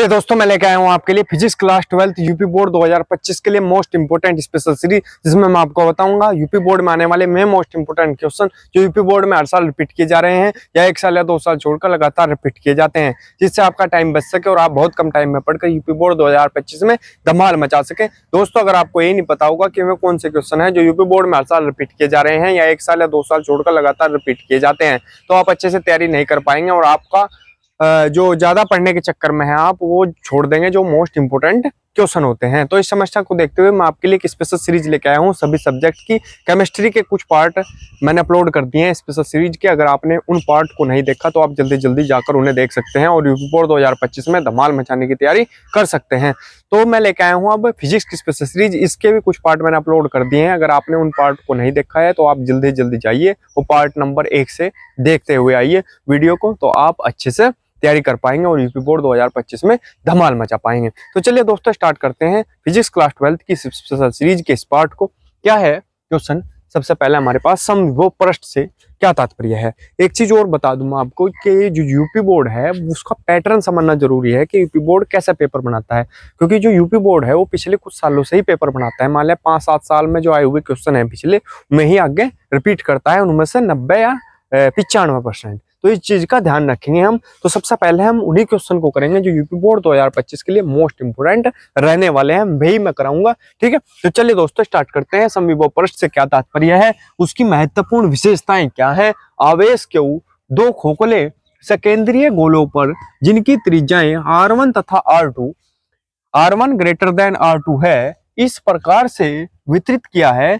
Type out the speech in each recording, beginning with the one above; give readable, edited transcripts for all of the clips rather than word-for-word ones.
चलिए दोस्तों, मैं लेके आया हूँ आपके लिए फिजिक्स क्लास 12 यूपी बोर्ड 2025 के लिए मोस्ट इंपोर्टेंट स्पेशल सीरीज, जिसमें मैं आपको बताऊंगा यूपी बोर्ड में आने वाले में मोस्ट इंपोर्टेंट क्वेश्चन जो यूपी बोर्ड में हर साल रिपीट किए जा रहे हैं या 1 साल या 2 साल छोड़कर लगातार रिपीट किए जाते हैं, जिससे आपका टाइम बच सके और आप बहुत कम टाइम में पढ़कर यूपी बोर्ड 2025 में धमाल मचा सके। दोस्तों, अगर आपको यही नहीं पता होगा कि वे कौन से क्वेश्चन है जो यूपी बोर्ड में हर साल रिपीट किए जा रहे हैं या 1 साल या 2 साल छोड़कर लगातार रिपीट किए जाते हैं, तो आप अच्छे से तैयारी नहीं कर पाएंगे और आपका जो ज्यादा पढ़ने के चक्कर में है आप वो छोड़ देंगे जो मोस्ट इंपोर्टेंट क्वेश्चन होते हैं। तो इस समस्या को देखते हुए मैं आपके लिए एक स्पेशल सीरीज लेके आया हूँ सभी सब्जेक्ट की। केमिस्ट्री के कुछ पार्ट मैंने अपलोड कर दिए हैं स्पेशल सीरीज के। अगर आपने उन पार्ट को नहीं देखा तो आप जल्दी जल्दी जाकर उन्हें देख सकते हैं और यूपी बोर्ड 2025 में धमाल मचाने की तैयारी कर सकते हैं। तो मैं लेके आया हूँ अब फिजिक्स की स्पेशल सीरीज। इसके भी कुछ पार्ट मैंने अपलोड कर दिए हैं। अगर आपने उन पार्ट को नहीं देखा है तो आप जल्दी जल्दी जाइए वो पार्ट नंबर 1 से देखते हुए आइए वीडियो को, तो आप अच्छे से तैयारी कर पाएंगे और यूपी बोर्ड 2025 में धमाल मचा पाएंगे। तो चलिए दोस्तों, स्टार्ट करते हैं फिजिक्स क्लास 12 की स्पेशल सीरीज के इस पार्ट को। क्या है क्वेश्चन? सबसे पहले हमारे पास समविभव पृष्ठ से क्या तात्पर्य है। एक चीज और बता दूं मैं आपको कि जो यूपी बोर्ड है उसका पैटर्न समझना जरूरी है कि यूपी बोर्ड कैसा पेपर बनाता है, क्योंकि जो यूपी बोर्ड है वो पिछले कुछ सालों से ही पेपर बनाता है। मान लिया 5-7 साल में जो आए हुए क्वेश्चन है पिछले में ही आगे रिपीट करता है, उनमें से 90 या 95%। तो इस चीज का ध्यान रखेंगे हम। तो सबसे पहले हम उन्हीं क्वेश्चन को करेंगे जो यूपी बोर्ड 2025 के लिए मोस्ट इंपोर्टेंट रहने वाले हैं, वही मैं कराऊंगा। ठीक है, तो चलिए दोस्तों स्टार्ट करते हैं। समविभव पृष्ठ से क्या तात्पर्य है, उसकी महत्वपूर्ण विशेषताएं क्या है। आवेश के दो खोखले सकेंद्रीय गोलों पर जिनकी त्रिज्याएं R1 तथा R2, R1 greater than R2 है, इस प्रकार से वितरित किया है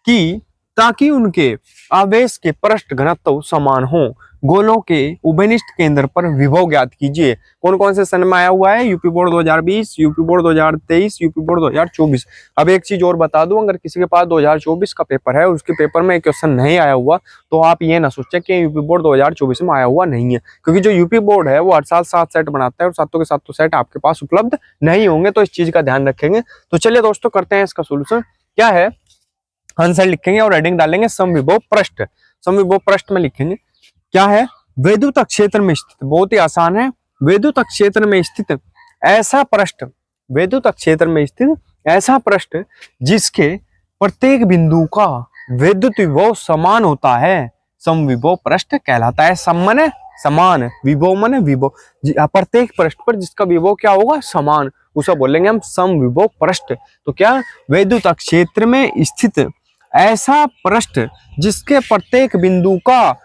कि ताकि उनके आवेश के पृष्ठ घनत्व समान हो। गोलों के उभयनिष्ठ केंद्र पर विभव ज्ञात कीजिए। कौन कौन से सन में आया हुआ है? UP board 2020, UP board 2023, UP board 2024। अब एक चीज और बता दूं, अगर किसी के पास 2024 का पेपर है उसके पेपर में क्वेश्चन नहीं आया हुआ तो आप ये ना सोचे कि यूपी बोर्ड 2024 में आया हुआ नहीं है, क्योंकि जो यूपी बोर्ड है वो हर साल 7 सेट बनाता है और सातों के सातों सेट आपके पास उपलब्ध नहीं होंगे, तो इस चीज का ध्यान रखेंगे। तो चलिए दोस्तों करते हैं इसका सोल्यूशन। क्या है? आंसर लिखेंगे और हेडिंग डालेंगे समविभव पृष्ठ। समविभव पृष्ठ में लिखेंगे क्या है? वैद्युत क्षेत्र में स्थित, बहुत ही आसान है, वैद्युत क्षेत्र में स्थित ऐसा पृष्ठ, वैद्युत क्षेत्र में स्थित ऐसा पृष्ठ जिसके प्रत्येक बिंदु का वैद्युत विभव समान होता है, समविभव पृष्ठ कहलाता है। सम माने समान, विभव माने विभव, प्रत्येक पृष्ठ पर जिसका विभव क्या होगा? समान, उसे बोलेंगे हम समविभव पृष्ठ। तो क्या? वैद्युत क्षेत्र में स्थित ऐसा पृष्ठ जिसके प्रत्येक बिंदु का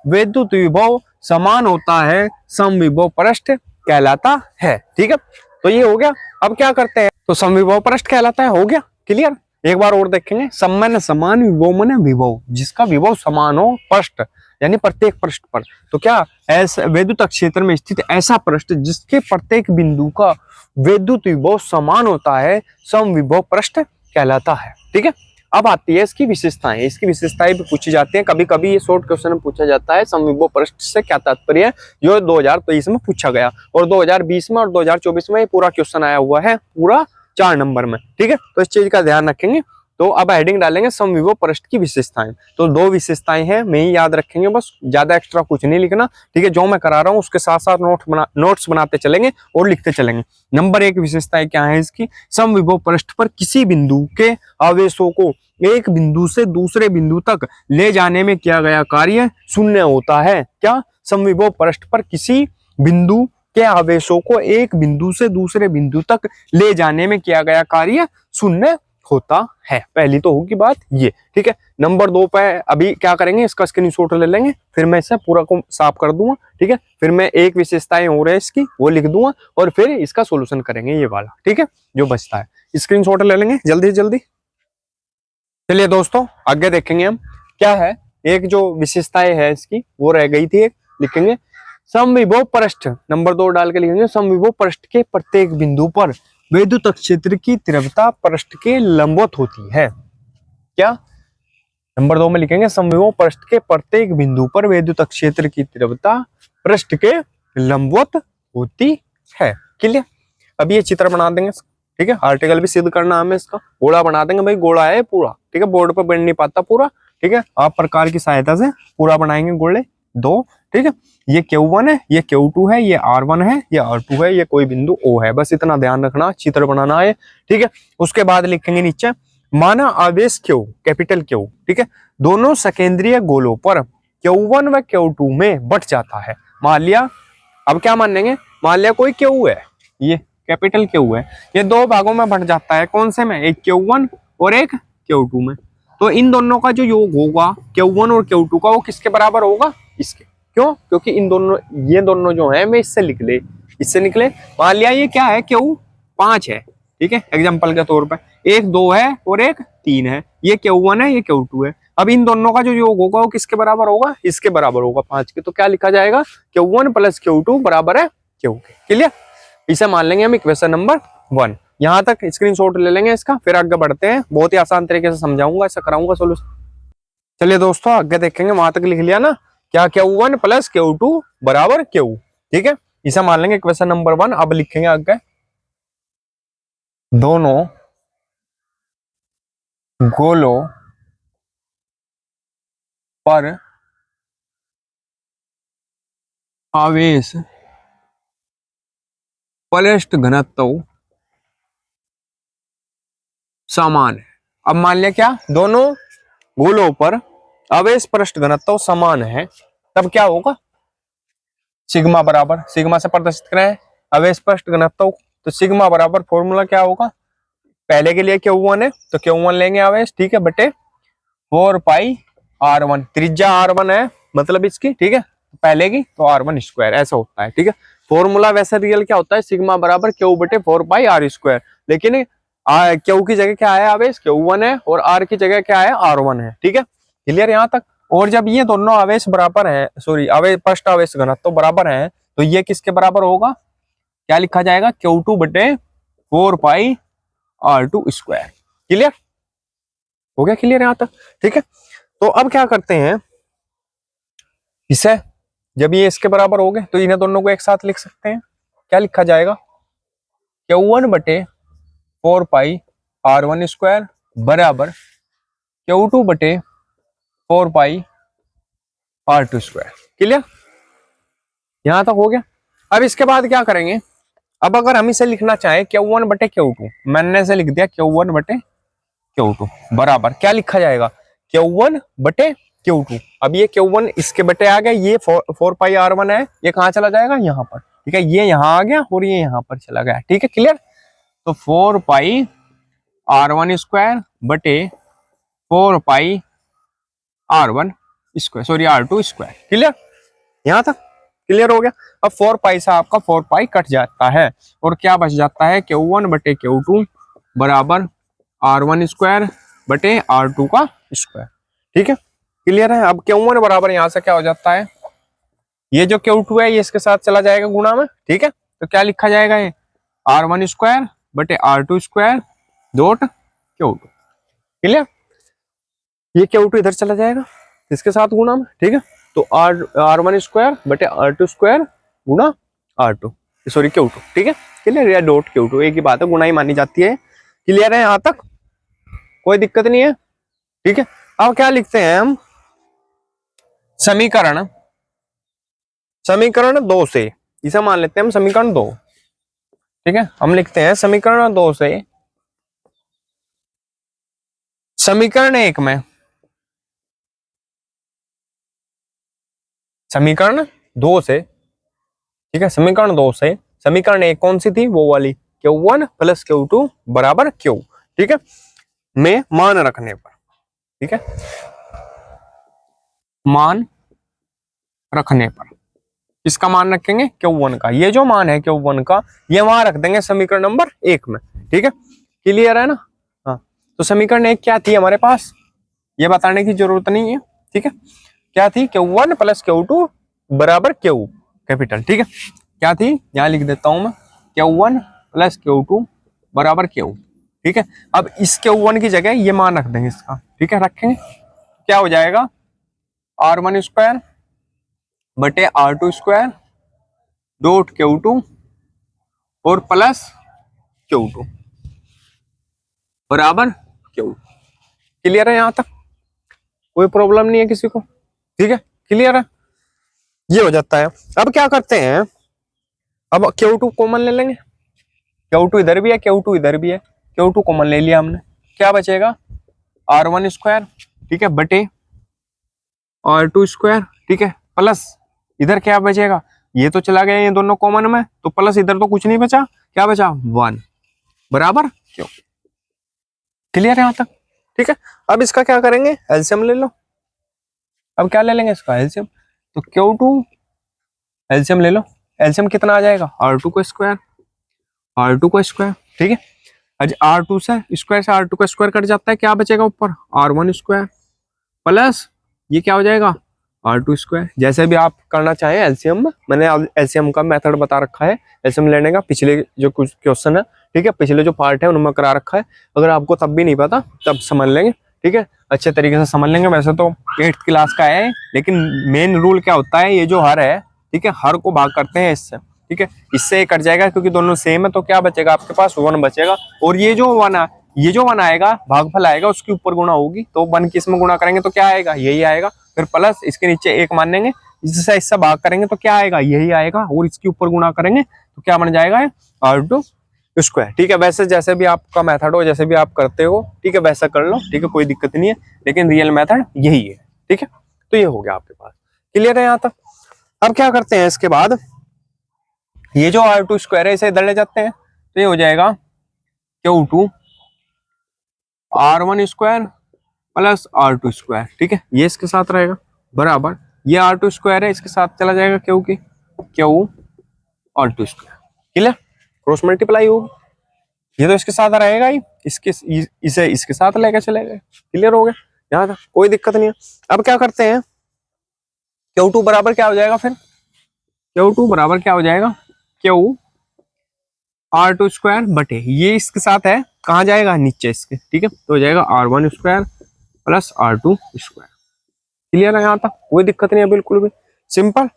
वैद्युत विभव समान होता है, समविभव पृष्ठ कहलाता है। ठीक है, तो ये हो गया। अब क्या करते हैं? तो समविभव पृष्ठ कहलाता है, हो गया क्लियर। एक बार और देखेंगे। सम माने समान, विभव माने विभव, जिसका विभव समान हो पृष्ठ यानी प्रत्येक पृष्ठ पर। तो क्या? ऐसा वैद्युत क्षेत्र में स्थित ऐसा पृष्ठ जिसके प्रत्येक बिंदु का वैद्युत विभव समान होता है, समविभव पृष्ठ कहलाता है। ठीक है, अब आती है इसकी विशेषताएं। इसकी विशेषताएं भी पूछी जाती हैं कभी कभी, ये शॉर्ट क्वेश्चन में पूछा जाता है समविभव पृष्ठ से क्या तात्पर्य है, जो 2023 में पूछा गया और 2020 में और 2024 में ये पूरा क्वेश्चन आया हुआ है, पूरा 4 नंबर में। ठीक है, तो इस चीज का ध्यान रखेंगे। तो अब हेडिंग डालेंगे समविभव पृष्ठ की विशेषताएं। तो 2 विशेषताएं हैं, मैं ही याद रखेंगे, बस ज्यादा एक्स्ट्रा कुछ नहीं लिखना। ठीक है, जो मैं करा रहा हूँ उसके साथ साथ नोट्स बनाते चलेंगे और लिखते चलेंगे। नंबर 1 विशेषताएं क्या है इसकी? समविभव पृष्ठ पर किसी बिंदु के आवेशों को एक बिंदु से दूसरे बिंदु तक ले जाने में किया गया कार्य शून्य होता है। क्या? समविभव पृष्ठ पर किसी बिंदु के आवेशों को एक बिंदु से दूसरे बिंदु तक ले जाने में किया गया कार्य शून्य होता है। पहली तो होगी बात ये। ठीक है, नंबर 2 पे अभी क्या करेंगे, इसका स्क्रीनशॉट ले लेंगे, फिर मैं इसे पूरा को साफ कर दूंगा। ठीक है, फिर मैं एक विशेषताएं हो रही है इसकी वो लिख दूंगा और फिर इसका सोल्यूशन करेंगे ये वाला। ठीक है, जो बचता है स्क्रीनशॉट ले लेंगे जल्दी जल्दी। चलिए दोस्तों आगे देखेंगे हम क्या है। एक जो विशेषताएं है इसकी वो रह गई थी, एक लिखेंगे समविभव पृष्ठ। नंबर 2 डाल के लिखेंगे समविभव पृष्ठ के प्रत्येक बिंदु पर वैद्युत क्षेत्र की तीव्रता पृष्ठ के लंबवत होती है। क्या? नंबर 2 में लिखेंगे समविभव पृष्ठ के प्रत्येक बिंदु पर वैद्युत क्षेत्र की तीव्रता पृष्ठ के लंबवत होती है। क्लियर? अब ये चित्र बना देंगे। ठीक है, आर्टिकल भी सिद्ध करना हमें, इसका गोला बना देंगे भाई, गोला है पूरा। ठीक है, बोर्ड पर बन नहीं पाता पूरा। ठीक है, आप प्रकार की सहायता से पूरा बनाएंगे गोले 2। ठीक है। ये Q1 है, ये Q2 है, ये R1 है, ये R2 है, ये कोई बिंदु O है। बस इतना ध्यान रखना, चित्र बनाना है, ठीक है। उसके बाद लिखेंगे नीचे माना आवेश Q, कैपिटल Q, ठीक है, दोनों सकेंद्रीय गोलों पर Q1 व Q2 में बट जाता है। मान लिया, अब क्या मान लेंगे, मान लिया कोई Q है, ये कैपिटल Q है, ये दो भागों में बट जाता है। कौन से में, एक Q1 और एक Q2 में। तो इन दोनों का जो योग होगा Q1 और Q2 का, वो किसके बराबर होगा, इसके। क्यों, क्योंकि इन दोनों, ये दोनों जो है मैं इससे लिख ले, इससे निकले। मान लिया ये क्या है, Q5 है, ठीक है, एग्जाम्पल के तौर पर। एक 2 है और एक 3 है, ये Q1 है, ये Q2 है। अब इन दोनों का जो योग होगा वो किसके बराबर होगा, इसके बराबर होगा, 5 के। तो क्या लिखा जाएगा, Q1 + Q2 बराबर है Q के। क्लियर, इसे मान लेंगे हम इक्वेशन नंबर 1। यहाँ तक स्क्रीनशॉट ले लेंगे इसका, फिर आगे बढ़ते हैं। बहुत ही आसान तरीके से समझाऊंगा, ऐसा कराऊंगा सोल्यूशन। चलिए दोस्तों आगे देखेंगे, वहां तक लिख लिया ना, क्या Q1 + Q2 बराबर Q, ठीक है। इसे मान लेंगे इक्वेशन नंबर 1। अब लिखेंगे आगे, दोनों गोलों पर आवेश पृष्ठ घनत्व समान है। अब मान लिया क्या, दोनों गोलों पर आवेश पृष्ठ घनत्व समान है, तब क्या होगा, सिग्मा बराबर, सिग्मा से प्रदर्शित करें आवेश पृष्ठ घनत्व, तो सिग्मा बराबर फॉर्मूला क्या होगा, पहले के लिए Q1 है तो Q1 लेंगे आवेश, ठीक है, बटे 4πr1, त्रिज्या R1 है मतलब इसकी, ठीक है, पहले की तो R1², ऐसा होता है, ठीक है। फॉर्मूला वैसे रियल क्या होता है, सिग्मा बराबर Q बटे 4πr², लेकिन Q की जगह क्या है, आवेश Q1 है, और R की जगह क्या है, R1 है, ठीक है। क्लियर यहाँ तक। और जब ये दोनों आवेश बराबर है, सॉरी आवेश पृष्ठ आवेश घनत्व बराबर है, तो ये किसके बराबर होगा, क्या लिखा जाएगा, Q2 बटे 4πr2²। क्लियर हो गया, क्लियर यहाँ तक, ठीक है। तो अब क्या करते हैं, इसे जब ये इसके बराबर हो गए तो इन्हें दोनों को एक साथ लिख सकते हैं। क्या लिखा जाएगा, Q1 बटे 4πr1² बराबर Q2 बटे 4πr2²। क्लियर, यहां तक हो गया। अब इसके बाद क्या करेंगे, अब अगर हम इसे लिखना चाहें Q1 बटे Q2, मैंने इसे लिख दिया Q1 बटे Q2 बराबर, क्या लिखा जाएगा, Q1 बटे Q2। अब ये Q1 इसके बटे आ गया, ये 4πr1 है, ये कहाँ चला जाएगा, यहाँ पर, ठीक है, ये यहाँ आ गया और ये यहाँ पर चला गया, ठीक है। क्लियर, तो 4πr1² बटे 4πr1², सॉरी R2²। क्लियर, यहाँ तक क्लियर हो गया। अब 4π से आपका 4π कट जाता है और क्या बच जाता है, Q1 बटे Q2 बराबर R1² बटे R2², ठीक है। क्लियर है। अब Q1 बराबर यहाँ से क्या हो जाता है, ये जो Q2 है ये इसके साथ चला जाएगा गुणा में, ठीक है। तो क्या लिखा जाएगा, ये R1² बटे R2² डॉट Q2। क्लियर, ये Q2 इधर चला जाएगा इसके साथ गुणा में, ठीक है। तो R1² बटे R2² गुणा R2, सॉरी Q2, ठीक है। क्लियर, या डॉट Q2 एक ही बात है, गुणा ही मानी जाती है। क्लियर है यहाँ तक, कोई दिक्कत नहीं है, ठीक है। अब क्या लिखते हैं हम, समीकरण 2 से, इसे मान लेते हैं हम समीकरण 2, ठीक है। हम लिखते हैं समीकरण 2 से, समीकरण 1 में, समीकरण 2 से, ठीक है, समीकरण 2 से समीकरण 1 कौन सी थी, वो वाली Q1 + Q2 बराबर Q, ठीक है, में मान रखने पर, ठीक है, मान रखने पर किसका मान रखेंगे, Q1 का। ये जो मान है Q1 का, ये वहां रख देंगे समीकरण नंबर 1 में, ठीक है। क्लियर है ना, हाँ। तो समीकरण 1 क्या थी हमारे पास, ये बताने की जरूरत नहीं है, ठीक है। क्या थी, Q1 + Q2 बराबर Q, कैपिटल, ठीक है। क्या थी, यहां लिख देता हूं मैं, Q1 + Q2 बराबर Q, ठीक है। अब इस Q1 की जगह ये मान रख देंगे इसका, ठीक है, रखेंगे। क्या हो जाएगा, R1² बटे R2² डॉट Q2 और प्लस Q2 बराबर Q। क्लियर है यहाँ तक, कोई प्रॉब्लम नहीं है किसी को, ठीक है। क्लियर है। ये हो जाता है। अब क्या करते हैं, अब Q2 कॉमन ले लेंगे, Q2 इधर भी है, Q2 इधर भी है, Q2 कॉमन ले लिया हमने, क्या बचेगा R1 स्क्वायर, ठीक है, बटे R2 स्क्वायर, ठीक है, प्लस इधर क्या बचेगा, ये तो चला गया ये दोनों कॉमन में, तो प्लस इधर तो कुछ नहीं बचा, क्या बचा 1 बराबर क्यों। क्लियर है यहाँ तक, ठीक है। अब इसका क्या करेंगे, एलसीएम ले लो। अब क्या ले लेंगे इसका एलसीएम, तो Q2 एलसीएम ले लो। एलसीएम कितना आ जाएगा, R2 का स्क्वायर, R2 का स्क्वायर, ठीक है। आज R2 से स्क्वायर से R2 का स्क्वायर कट जाता है, क्या बचेगा ऊपर R1 स्क्वायर, प्लस ये क्या हो जाएगा R2 स्क्वायर। जैसे भी आप करना चाहें एलसीएम में, मैंने एलसीएम का मेथड बता रखा है एलसीएम लेने का, पिछले जो कुछ क्वेश्चन है, ठीक है, पिछले जो पार्ट है उनमें करा रखा है। अगर आपको तब भी नहीं पता तब समझ लेंगे, ठीक है, अच्छे तरीके से समझ लेंगे। वैसे तो 8th क्लास का है, लेकिन मेन रूल क्या होता है, ये जो हर है, ठीक है, हर को भाग करते हैं इससे, ठीक है, इससे कट जाएगा क्योंकि दोनों सेम है, तो क्या बचेगा आपके पास 1 बचेगा। और ये जो 1 आएगा, भागफल आएगा, उसके ऊपर गुणा होगी, तो 1 किस में गुणा करेंगे तो क्या आएगा, यही आएगा। फिर प्लस इसके नीचे 1 मान लेंगे, इससे इससे भाग करेंगे तो क्या आएगा, यही आएगा, और इसके ऊपर गुणा करेंगे तो क्या बन जाएगा R2 स्क्वायर, ठीक है। वैसे जैसे भी आपका मेथड हो, जैसे भी आप करते हो, ठीक है, वैसा कर लो, ठीक है, कोई दिक्कत नहीं है, लेकिन रियल मेथड यही है, ठीक है। तो ये हो गया आपके पास, क्लियर है यहाँ तक। अब क्या करते हैं इसके बाद, ये जो R2 स्क्वायर है इसे इधर ले जाते हैं, तो ये हो जाएगा Q2 R1 square plus R2 square, ठीक है, ये इसके साथ रहेगा बराबर, ये R2 स्क्वायर है, इसके साथ चला जाएगा Q R2 square, clear, cross multiply होगी, ये तो इसके साथ रहेगा ही, इसे इसके साथ लेकर चले गए, क्लियर हो गया यहाँ तक, कोई दिक्कत नहीं है। अब क्या करते हैं, Q2 बराबर क्या हो जाएगा, फिर Q2 बराबर क्या हो जाएगा, R2 स्क्वायर बटे, ये इसके साथ है, कहाँ जाएगा नीचे इसके, ठीक है, तो हो जाएगा R1 square plus R2 square, clear है यहाँ तक, कोई दिक्कत नहीं है, बिल्कुल भी सिंपल।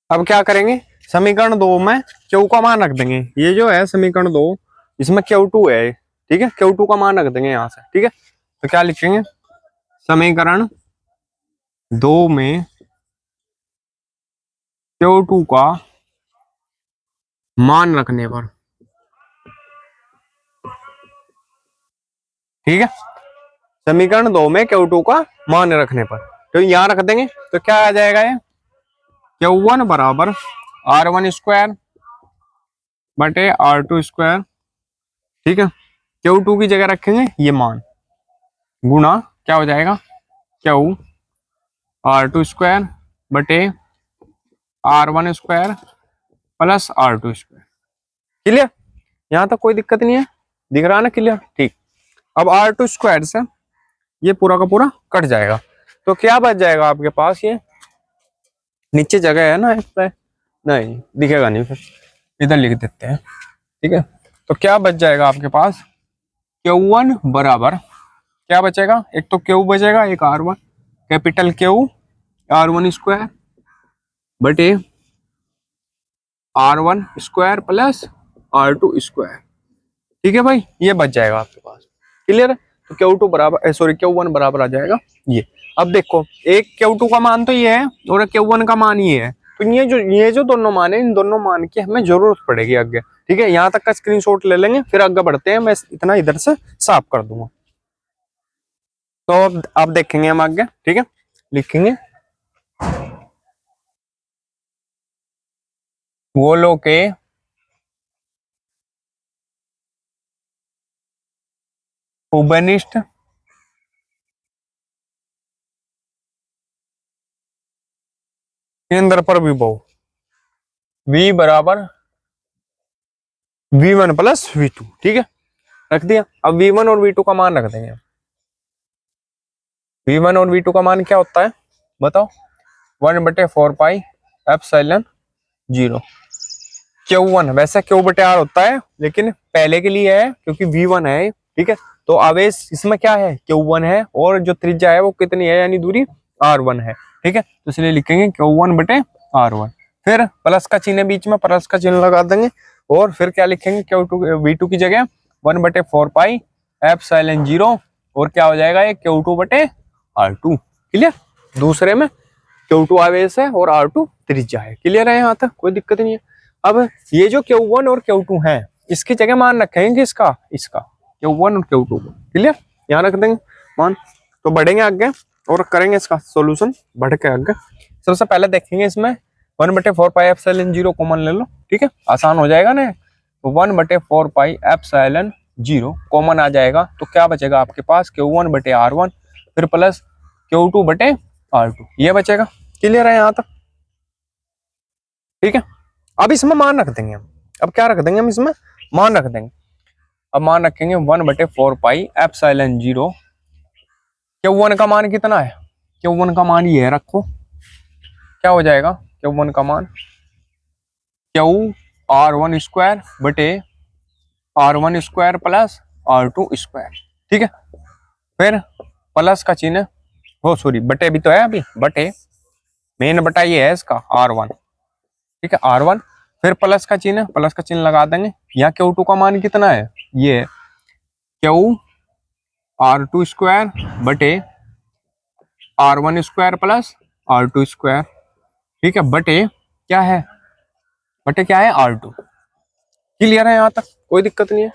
अब क्या करेंगे, समीकरण 2 में Q का मान रख देंगे, ये जो है समीकरण 2, इसमें Q2 है, ठीक है, Q2 का मान रख देंगे यहाँ से, ठीक है, तो क्या लिखेंगे, समीकरण 2 में Q2 का मान रखने पर, ठीक है, समीकरण 2 में Q2 का मान रखने पर, तो यहां रख देंगे, तो क्या आ जाएगा, ये Q1 बराबर R1 स्क्वायर बटे R2 स्क्वायर, ठीक है, Q2 की जगह रखेंगे ये मान, गुना क्या हो जाएगा Q R2 स्क्वायर बटे R1 square plus R2 square, clear, यहां तक कोई दिक्कत नहीं है, दिख रहा है ना, क्लियर, ठीक। अब R2 स्क्वायर से ये पूरा का पूरा कट जाएगा, तो क्या बच जाएगा आपके पास, ये नीचे जगह है ना इस पे, नहीं दिखेगा नहीं, फिर इधर लिख देते हैं, ठीक है, तो क्या बच जाएगा आपके पास, Q1 बराबर क्या बचेगा, एक तो Q बचेगा, एक R1, capital Q R1 square बटे R1 square plus R2 square, ठीक है भाई, ये बच जाएगा आपके पास, क्लियर है। तो Q2 बराबर सॉरी Q1 बराबर आ जाएगा ये। अब देखो, एक Q2 का मान तो ये है और Q1 का मान ये है, तो ये जो दोनों मान है, इन दोनों मान की हमें जरूरत पड़ेगी आगे, ठीक है, यहाँ तक का स्क्रीनशॉट ले लेंगे, फिर आगे बढ़ते हैं, मैं इतना इधर से साफ कर दूंगा, तो अब देखेंगे हम आगे, ठीक है, लिखेंगे गोलों के उभयनिष्ठ केंद्र पर विभव V बराबर V1 प्लस V2, ठीक है, रख दिया। अब V1 और V2 का मान रख देंगे, V1 और V2 का मान क्या होता है बताओ, 1/4 पाई एप्सिलॉन 0, Q1 वैसे Q/R होता है, लेकिन पहले के लिए है क्योंकि V1 है, ठीक है, तो आवेश इसमें क्या है Q1 है, और जो त्रिज्या है वो कितनी है, यानी दूरी R1 है, ठीक है, तो इसलिए लिखेंगे Q1/R1, फिर प्लस का चिन्ह है बीच में, प्लस का चिन्ह लगा देंगे, और फिर क्या लिखेंगे V2 की जगह 1/4 पाई एप्सिलॉन 0, और क्या हो जाएगा ये Q2/R2, क्लियर। दूसरे में Q2 आवेश है और R2 त्रिज्या है। क्लियर है यहाँ तक, कोई दिक्कत नहीं है। अब ये जो Q1 और Q2 है इसकी जगह मान रखेंगे इसका Q1 और Q2 क्लियर, यहाँ रख देंगे मान। तो बढ़ेंगे आगे और करेंगे इसका सॉल्यूशन बढ़ के आगे। सबसे पहले देखेंगे इसमें 1/4 पाई एप्सिलॉन 0 कॉमन ले लो, ठीक है, आसान हो जाएगा ना। तो 1/4 पाई एप्सिलॉन 0 कॉमन आ जाएगा, तो क्या बचेगा आपके पास Q1/R1 फिर प्लस Q2/R2 ये बचेगा। क्लियर है यहाँ तक, ठीक है। अब इसमें मान रख देंगे हम, अब क्या रख देंगे हम इसमें मान रख देंगे। अब मान रखेंगे 1/4 पाई एप्सिलॉन 0। Q1 का मान कितना है, Q1 का मान ये है, रखो क्या हो जाएगा Q1 का मान QR1 स्क्वायर बटे R1 square plus R2 square, ठीक है। फिर प्लस का चिन्ह, हो सॉरी बटे भी तो है, अभी बटे मेन बटा ये है इसका R1, ठीक है R1। फिर प्लस का चिन्ह लगा देंगे। यहाँ Q2 का मान कितना है, ये QR2 स्क्वायर बटे R1 square plus R2 square, ठीक है, बटे क्या है R2। क्लियर है यहाँ तक, कोई दिक्कत नहीं है,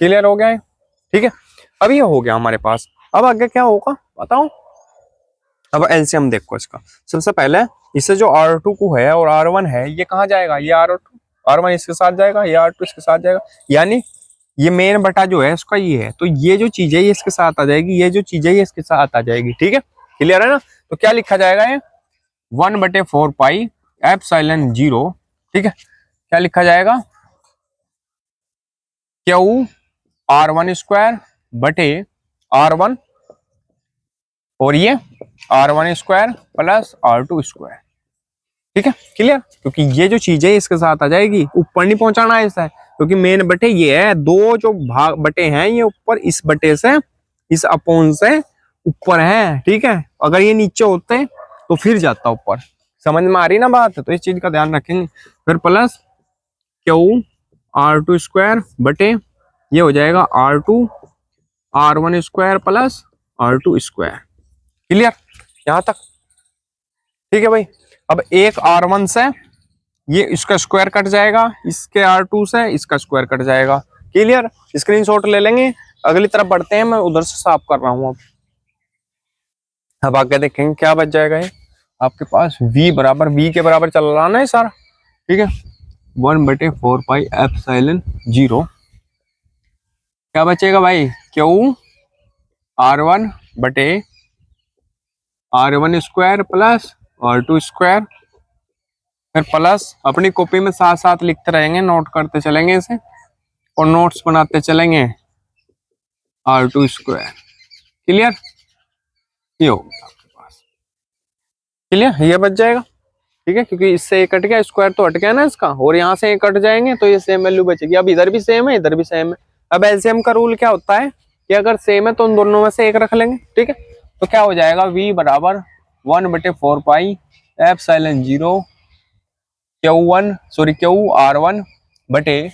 क्लियर हो गया है, ठीक है। अब ये हो गया हमारे पास। अब आगे क्या होगा बताओ। अब एलसीएम देखो इसका। सबसे पहले इससे जो R2 को है और R1 है ये कहाँ जाएगा, ये R1 इसके साथ जाएगा, ये R2 इसके साथ जाएगा, यानी ये मेन बटा जो है उसका ये है, तो ये जो चीज है ये इसके साथ आ जाएगी, ये जो चीज है ये इसके साथ आ जाएगी, ठीक है। क्लियर है ना। तो क्या लिखा जाएगा ये 1/4 पाई एप्सिलॉन 0, ठीक है। क्या लिखा जाएगा QR1 स्क्वायर बटे R1 और ये R1 square plus R2 square, ठीक है। क्लियर, क्योंकि ये जो चीज है इसके साथ आ जाएगी, ऊपर नहीं पहुंचाना है ऐसा है, क्योंकि मेन बटे ये है, दो जो भाग बटे हैं ये ऊपर इस बटे से इस अपोन से ऊपर है, ठीक है। अगर ये नीचे होते तो फिर जाता ऊपर, समझ में आ रही ना बात, तो इस चीज का ध्यान रखेंगे। फिर प्लस QR2 स्क्वायर बटे ये हो जाएगा R1 square plus R2 square. Clear यहाँ तक, ठीक है भाई। अब एक R1 से ये इसका स्क्वायर कट जाएगा, इसके R2 से इसका स्क्वायर कट जाएगा। क्लियर, स्क्रीनशॉट ले लेंगे। अगली तरफ बढ़ते हैं, मैं उधर से साफ कर रहा हूँ। अब आगे देखेंगे क्या बच जाएगा। ये आपके पास V के बराबर चल रहा ना ये सारा, ठीक है। 1/4 पाई एप्सिलॉन 0 क्या बचेगा भाई QR1 बटे R1 square plus R2 square, फिर प्लस अपनी कॉपी में साथ साथ लिखते रहेंगे, नोट करते चलेंगे इसे और नोट्स बनाते चलेंगे R2 स्क्वायर। क्लियर, ये होगा आपके पास। क्लियर, ये बच जाएगा, ठीक है, क्योंकि इससे कट गया, स्क्वायर तो हट गया ना इसका, और यहाँ से कट जाएंगे तो ये सेम वैल्यू बचेगी। अब इधर भी सेम है इधर भी सेम है। अब एलसीएम का रूल क्या होता है कि अगर सेम है तो उन दोनों में से एक रख लेंगे, ठीक है। तो क्या हो जाएगा V बराबर 1/4 पाई एप्सिलॉन 0 QR1 बटे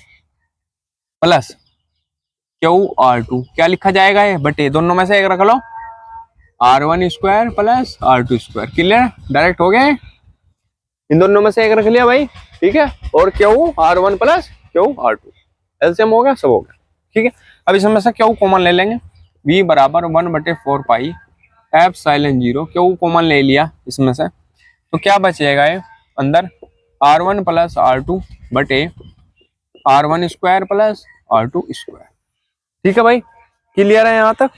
प्लस QR2। क्या लिखा जाएगा ये बटे, दोनों में से एक रख लो, R1 square plus R2 square. Clear, direct हो गया, इन दोनों में से एक रख लिया भाई, ठीक है। और QR1 प्लस QR2 एलसीएम हो गया, सब हो गया, ठीक है। अब इसमें से Q कॉमन ले लेंगे। V बराबर 1/4 पाई एप्सिलॉन 0, Q कॉमन ले लिया इसमें से, तो क्या बचेगा ये अंदर R1 प्लस R2 बटे R1 square plus R2 square, ठीक है भाई। क्लियर है यहाँ तक।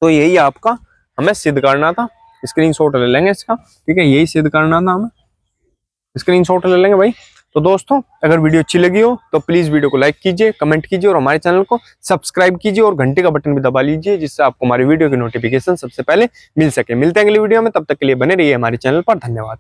तो यही आपका हमें सिद्ध करना था, स्क्रीनशॉट ले लेंगे इसका, ठीक है। यही सिद्ध करना था हमें, स्क्रीनशॉट ले लेंगे भाई। तो दोस्तों अगर वीडियो अच्छी लगी हो तो प्लीज वीडियो को लाइक कीजिए, कमेंट कीजिए और हमारे चैनल को सब्सक्राइब कीजिए और घंटे का बटन भी दबा लीजिए, जिससे आपको हमारी वीडियो की नोटिफिकेशन सबसे पहले मिल सके। मिलते हैं अगली वीडियो में, तब तक के लिए बने रहिए हमारे चैनल पर। धन्यवाद।